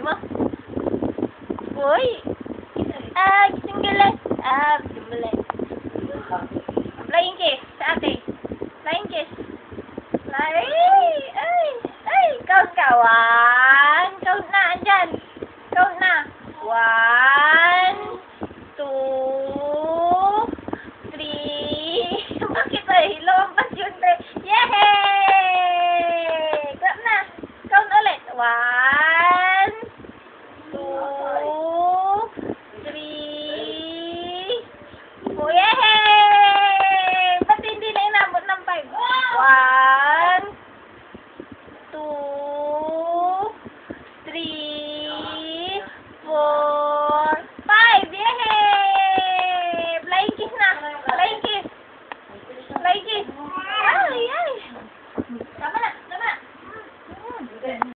mo? Uy! Ah, gising galit. Ah, gising galit. Flying kiss sa ate. Flying kiss. Count ka. 1. Count na, andyan. Count na. 1, 2, 3. Bakit ay? Lumampas yun, pre. Yay! Clap na. Count ulit. 1, 2, 3. Oh, yay! Ba't hindi na inabot ng 5? 1, 2, 3, 4.